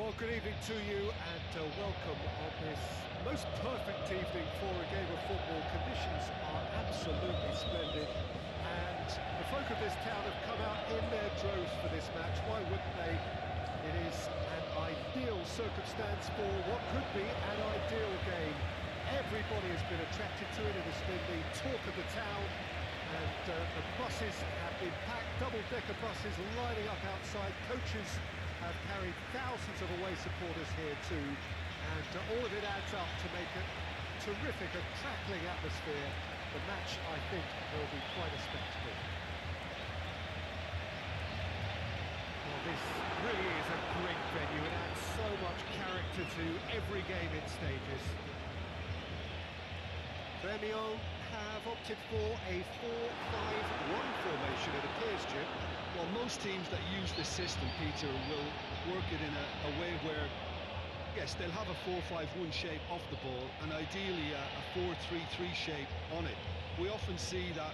Well, good evening to you and welcome on this most perfect evening for a game of football. Conditions are absolutely splendid and the folk of this town have come out in their droves for this match. Why wouldn't they? It is an ideal circumstance for what could be an ideal game. Everybody has been attracted to it. It has been the talk of the town. And the buses have been packed, double-decker buses lining up outside. Coaches have carried thousands of away supporters here too, and all of it adds up to make a terrific and crackling atmosphere. The match, I think, will be quite a spectacle. Well, this really is a great venue. It adds so much character to every game it stages. Gremio have opted for a 4-5-1 formation, it appears, Jim. Well, most teams that use this system, Peter, will work it in a way where, yes, they'll have a 4-5-1 shape off the ball and ideally a 4-3-3 shape on it. We often see that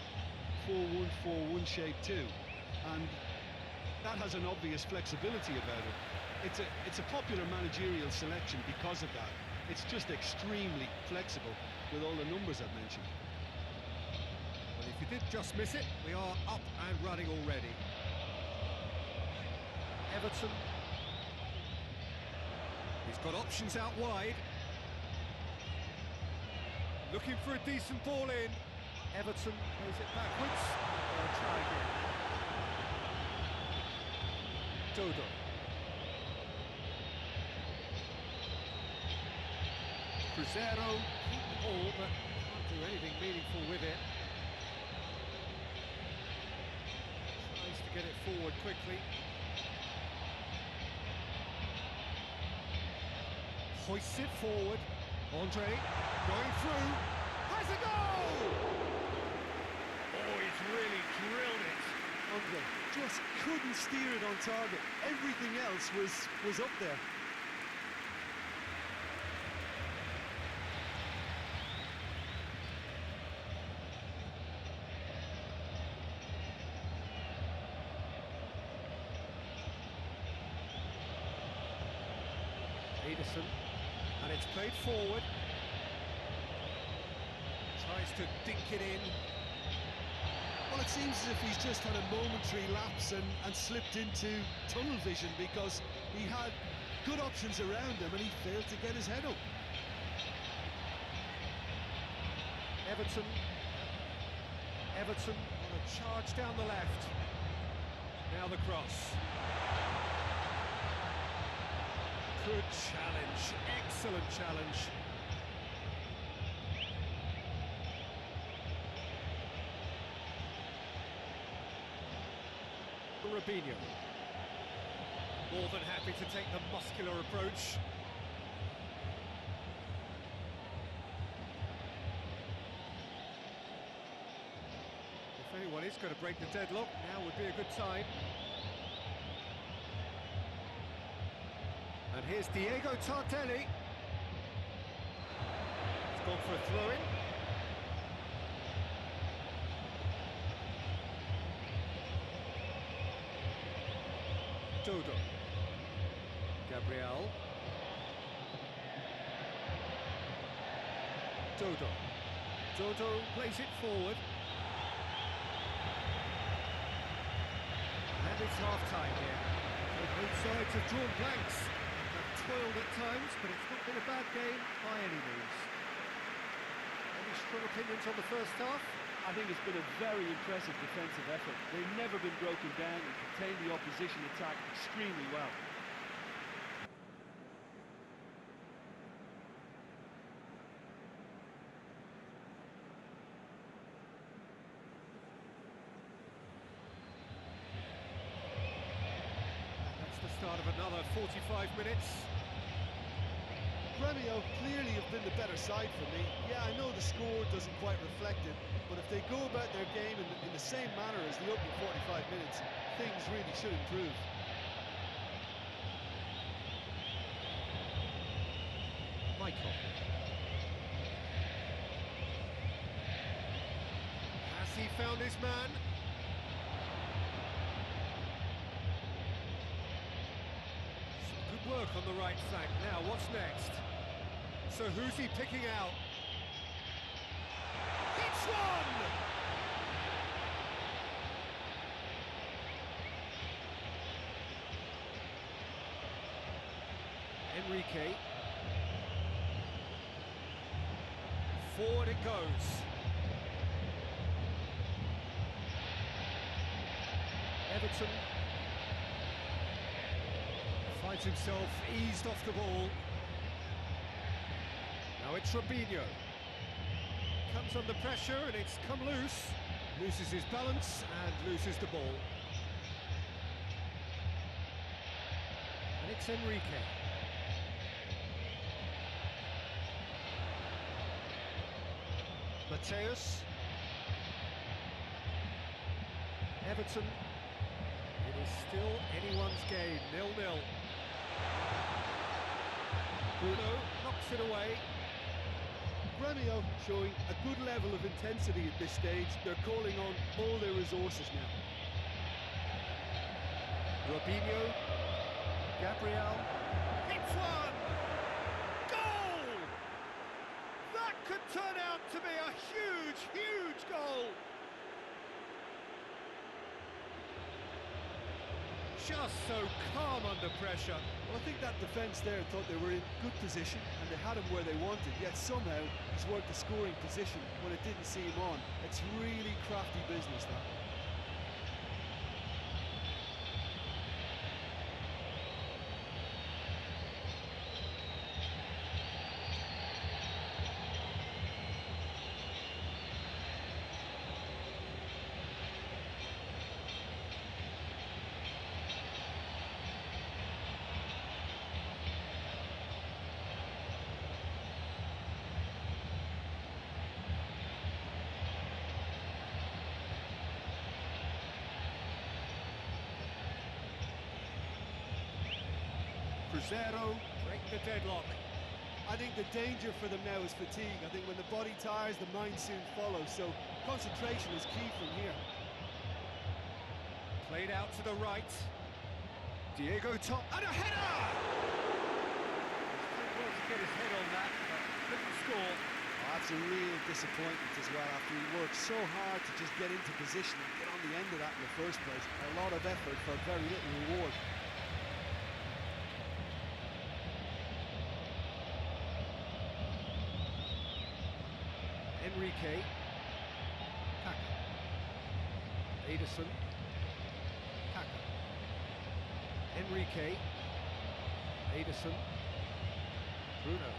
4-1-4-1 shape too, and that has an obvious flexibility about it. It's a popular managerial selection because of that. It's just extremely flexible with all the numbers I've mentioned. Well, if you did just miss it, we are up and running already. Everton. He's got options out wide. Looking for a decent ball in. Everton plays it backwards. They'll try again. Dodo. Cruzeiro keep the ball, but can't do anything meaningful with it. Tries to get it forward quickly. Hoists it forward. Andre going through. Has a goal! Oh, he's really drilled it. Andre just couldn't steer it on target. Everything else was up there. Ederson, and it's played forward. Tries to dink it in. Well, it seems as if he's just had a momentary lapse and slipped into tunnel vision because he had good options around him and he failed to get his head up. Everton on a charge down the left. Now the cross. Good challenge, excellent challenge. Robinho. More than happy to take the muscular approach. If anyone is going to break the deadlock, now would be a good time. And here's Diego Tardelli. He's gone for a throw-in. Dodo. Gabriel. Dodo plays it forward. And it's half-time here. Both sides have drawn blanks. Toiled at times, but it's not been a bad game by any means. Any strong opinions on the first half? I think it's been a very impressive defensive effort. They've never been broken down and contained the opposition attack extremely well. That's the start of another 45 minutes. Gremio clearly have been the better side for me. Yeah, I know the score doesn't quite reflect it, but if they go about their game in the same manner as the opening 45 minutes, things really should improve. Michael. Has he found his man? work on the right flank. Now, what's next? So who's he picking out? It's one! Enrique. Forward it goes. Everton finds himself eased off the ball. Now it's Robinho. Comes under pressure and it's come loose. Loses his balance and loses the ball. And it's Enrique. Mateus. Everton. It is still anyone's game, 0-0. Bruno knocks it away. Gremio showing a good level of intensity at this stage. They're calling on all their resources now. Robinho. Gabriel. Hits one! Goal! That could turn out to be a huge, huge goal! Just so calm under pressure. Well, I think that defence there thought they were in good position and they had him where they wanted, yet somehow he's worked a scoring position when it didn't see him on. It's really crafty business, that. Cruzeiro break the deadlock. I think the danger for them now is fatigue. I think when the body tires, the mind soon follows, so concentration is key from here. Played out to the right. Diego top and a header! Well to get his head on that, but couldn't score. Oh, that's a real disappointment as well, after he worked so hard to just get into position and get on the end of that in the first place. A lot of effort for very little reward. Enrique. Kaka. Ederson. Kaka. Enrique. Ederson. Bruno.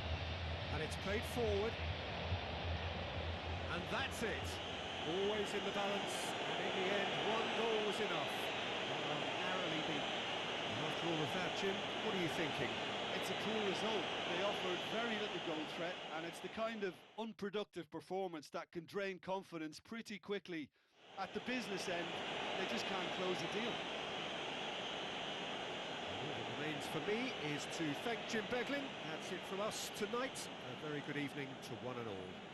And it's played forward. And that's it. Always in the balance. And in the end, one goal was enough. Narrowly beaten. After all of that, Jim, what are you thinking? It's a poor result. They offered very little goal threat, and it's the kind of unproductive performance that can drain confidence pretty quickly. At the business end, they just can't close the deal. All that remains for me is to thank Jim Beglin. That's it from us tonight. A very good evening to one and all.